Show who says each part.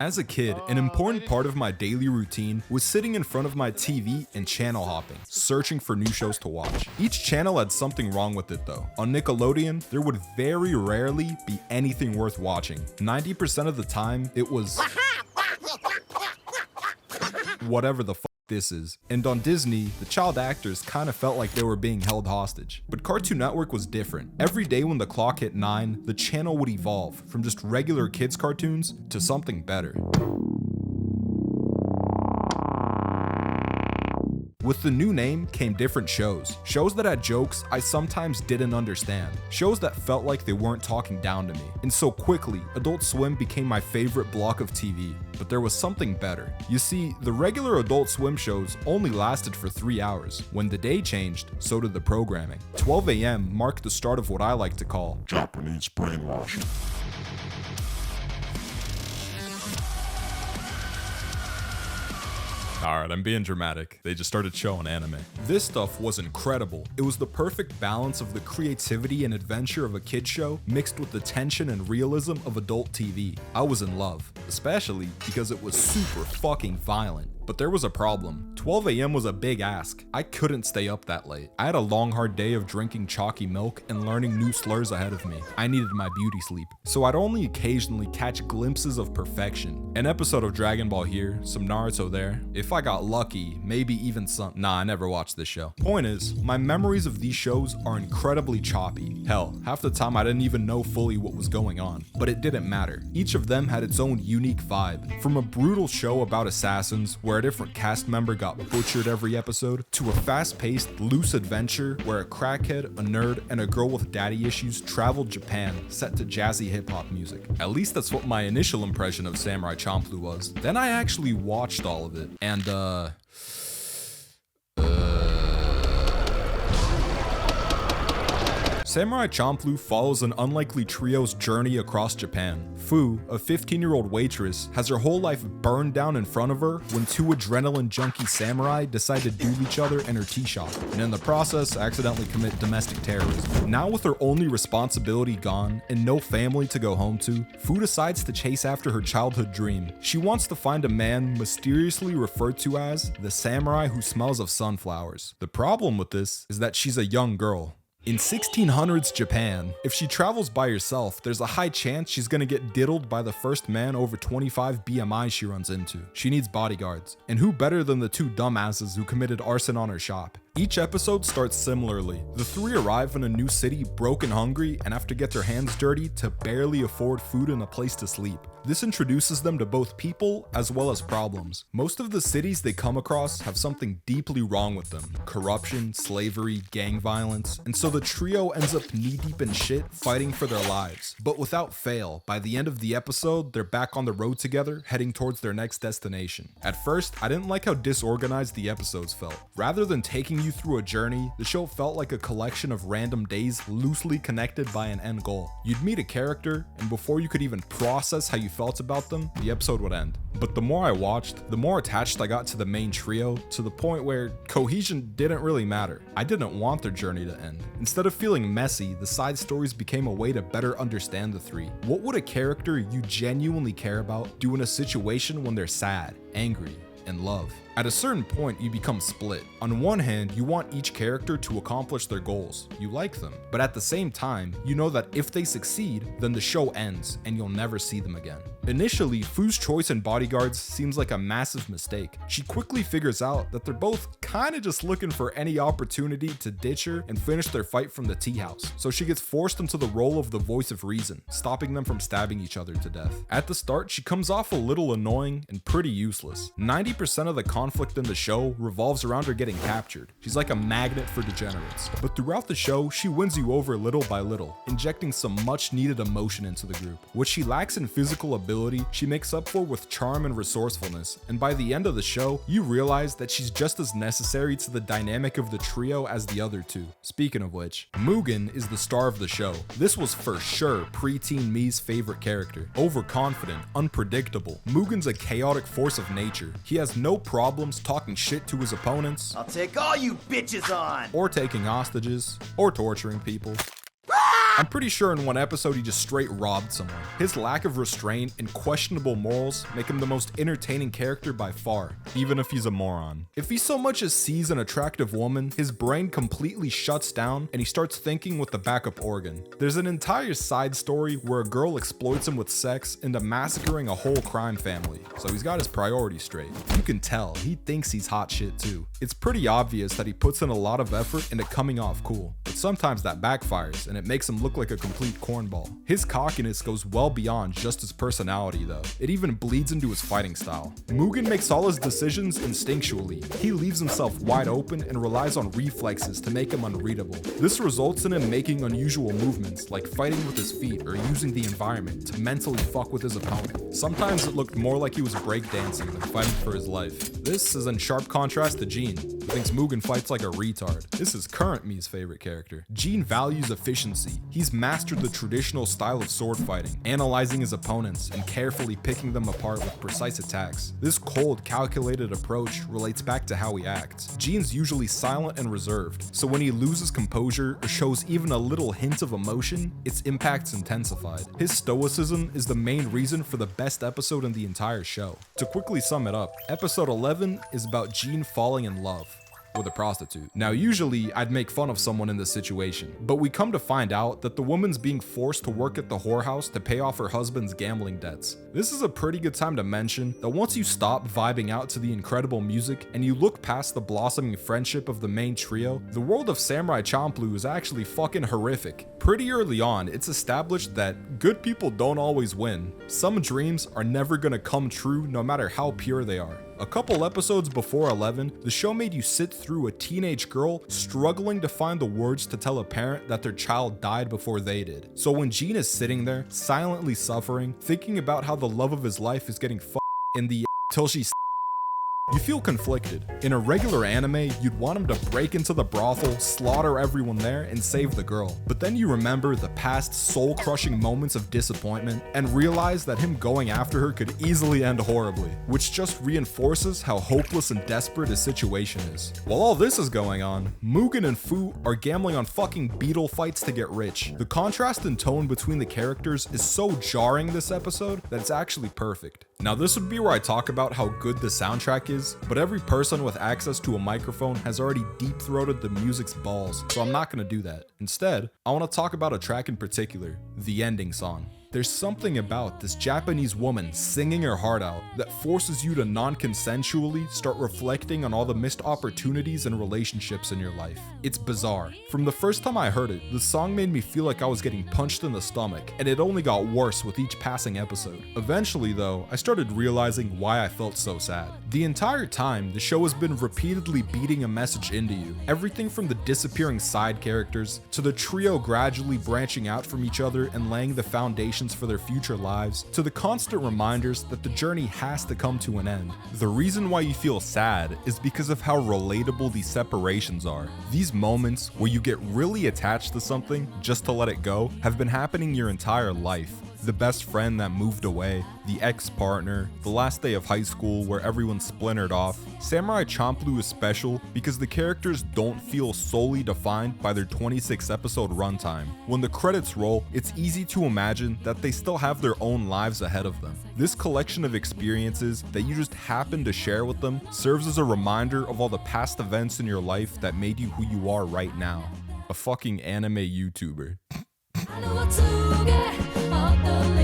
Speaker 1: As a kid, an important part of my daily routine was sitting in front of my TV and channel hopping, searching for new shows to watch. Each channel had something wrong with it though. On Nickelodeon, there would very rarely be anything worth watching. 90% of the time, it was whatever the fuck this is. And on Disney, the child actors kind of felt like they were being held hostage. But Cartoon Network was different. Every day when the clock hit 9, the channel would evolve from just regular kids cartoons to something better. With the new name came different shows. Shows that had jokes I sometimes didn't understand. Shows that felt like they weren't talking down to me. And so quickly, Adult Swim became my favorite block of TV. But there was something better. You see, the regular Adult Swim shows only lasted for 3 hours. When the day changed, so did the programming. 12 a.m. marked the start of what I like to call
Speaker 2: Japanese brainwashing.
Speaker 1: Alright, I'm being dramatic. They just started showing anime. This stuff was incredible. It was the perfect balance of the creativity and adventure of a kid show mixed with the tension and realism of adult TV. I was in love, especially because it was super fucking violent. But there was a problem. 12 a.m. was a big ask. I couldn't stay up that late. I had a long hard day of drinking chalky milk and learning new slurs ahead of me. I needed my beauty sleep. So I'd only occasionally catch glimpses of perfection. An episode of Dragon Ball here, some Naruto there. If I got lucky, maybe even some. Nah, I never watched this show. Point is, my memories of these shows are incredibly choppy. Hell, half the time I didn't even know fully what was going on. But it didn't matter. Each of them had its own unique vibe. From a brutal show about assassins where a different cast member got butchered every episode, to a fast-paced, loose adventure where a crackhead, a nerd, and a girl with daddy issues traveled Japan set to jazzy hip-hop music. At least that's what my initial impression of Samurai Champloo was. Then I actually watched all of it, and Samurai Champloo follows an unlikely trio's journey across Japan. Fu, a 15-year-old waitress, has her whole life burned down in front of her when two adrenaline junkie samurai decide to duel each other in her tea shop, and in the process accidentally commit domestic terrorism. Now with her only responsibility gone and no family to go home to, Fu decides to chase after her childhood dream. She wants to find a man mysteriously referred to as the samurai who smells of sunflowers. The problem with this is that she's a young girl. In 1600s Japan, if she travels by herself, there's a high chance she's gonna get diddled by the first man over 25 BMI she runs into. She needs bodyguards. And who better than the two dumbasses who committed arson on her shop? Each episode starts similarly. The three arrive in a new city broke and hungry and have to get their hands dirty to barely afford food and a place to sleep. This introduces them to both people as well as problems. Most of the cities they come across have something deeply wrong with them. Corruption, slavery, gang violence, and so the trio ends up knee-deep in shit fighting for their lives. But without fail, by the end of the episode, they're back on the road together, heading towards their next destination. At first, I didn't like how disorganized the episodes felt. Rather than taking you through a journey, the show felt like a collection of random days loosely connected by an end goal. You'd meet a character, and before you could even process how you felt about them, the episode would end. But the more I watched, the more attached I got to the main trio, to the point where cohesion didn't really matter. I didn't want their journey to end. Instead of feeling messy, the side stories became a way to better understand the three. What would a character you genuinely care about do in a situation when they're sad, angry, and love? At a certain point, you become split. On one hand, you want each character to accomplish their goals. You like them. But at the same time, you know that if they succeed, then the show ends and you'll never see them again. Initially, Fu's choice in bodyguards seems like a massive mistake. She quickly figures out that they're both kinda just looking for any opportunity to ditch her and finish their fight from the tea house. So she gets forced into the role of the voice of reason, stopping them from stabbing each other to death. At the start, she comes off a little annoying and pretty useless. 90% of the conflict in the show revolves around her getting captured. She's like a magnet for degenerates. But throughout the show, she wins you over little by little, injecting some much needed emotion into the group. What she lacks in physical ability, she makes up for with charm and resourcefulness. And by the end of the show, you realize that she's just as necessary to the dynamic of the trio as the other two. Speaking of which, Mugen is the star of the show. This was for sure preteen me's favorite character. Overconfident, unpredictable. Mugen's a chaotic force of nature. He has no problems talking shit to his opponents.
Speaker 3: I'll take all you bitches on!
Speaker 1: Or taking hostages, or torturing people. I'm pretty sure in one episode he just straight robbed someone. His lack of restraint and questionable morals make him the most entertaining character by far, even if he's a moron. If he so much as sees an attractive woman, his brain completely shuts down and he starts thinking with the backup organ. There's an entire side story where a girl exploits him with sex into massacring a whole crime family, so he's got his priorities straight. You can tell he thinks he's hot shit too. It's pretty obvious that he puts in a lot of effort into coming off cool, but sometimes that backfires and it makes him look like a complete cornball. His cockiness goes well beyond just his personality though. It even bleeds into his fighting style. Mugen makes all his decisions instinctually. He leaves himself wide open and relies on reflexes to make him unreadable. This results in him making unusual movements like fighting with his feet or using the environment to mentally fuck with his opponent. Sometimes it looked more like he was breakdancing than fighting for his life. This is in sharp contrast to Jean, who thinks Mugen fights like a retard. This is current me's favorite character. Jean values efficiency. He's mastered the traditional style of sword fighting, analyzing his opponents and carefully picking them apart with precise attacks. This cold, calculated approach relates back to how he acts. Jean's usually silent and reserved, so when he loses composure or shows even a little hint of emotion, its impact's intensified. His stoicism is the main reason for the best episode in the entire show. To quickly sum it up, episode 11 is about Jean falling in love with a prostitute. Now usually I'd make fun of someone in this situation, but we come to find out that the woman's being forced to work at the whorehouse to pay off her husband's gambling debts. This is a pretty good time to mention that once you stop vibing out to the incredible music and you look past the blossoming friendship of the main trio, the world of Samurai Champloo is actually fucking horrific. Pretty early on, it's established that good people don't always win. Some dreams are never gonna come true no matter how pure they are. A couple episodes before 11, the show made you sit through a teenage girl struggling to find the words to tell a parent that their child died before they did. So when Jean is sitting there, silently suffering, thinking about how the love of his life is getting in the till she you feel conflicted. In a regular anime, you'd want him to break into the brothel, slaughter everyone there, and save the girl. But then you remember the past soul-crushing moments of disappointment and realize that him going after her could easily end horribly, which just reinforces how hopeless and desperate his situation is. While all this is going on, Mugen and Fu are gambling on fucking beetle fights to get rich. The contrast in tone between the characters is so jarring this episode that it's actually perfect. Now this would be where I talk about how good the soundtrack is, but every person with access to a microphone has already deep-throated the music's balls, so I'm not gonna do that. Instead, I want to talk about a track in particular, the ending song. There's something about this Japanese woman singing her heart out that forces you to non-consensually start reflecting on all the missed opportunities and relationships in your life. It's bizarre. From the first time I heard it, the song made me feel like I was getting punched in the stomach, and it only got worse with each passing episode. Eventually though, I started realizing why I felt so sad. The entire time, the show has been repeatedly beating a message into you. Everything from the disappearing side characters, to the trio gradually branching out from each other and laying the foundation for their future lives, to the constant reminders that the journey has to come to an end. The reason why you feel sad is because of how relatable these separations are. These moments where you get really attached to something just to let it go have been happening your entire life. The best friend that moved away, the ex-partner, the last day of high school where everyone splintered off. Samurai Champloo is special because the characters don't feel solely defined by their 26 episode runtime. When the credits roll, it's easy to imagine that they still have their own lives ahead of them. This collection of experiences that you just happen to share with them serves as a reminder of all the past events in your life that made you who you are right now. A fucking anime YouTuber.
Speaker 3: I know what to get, all the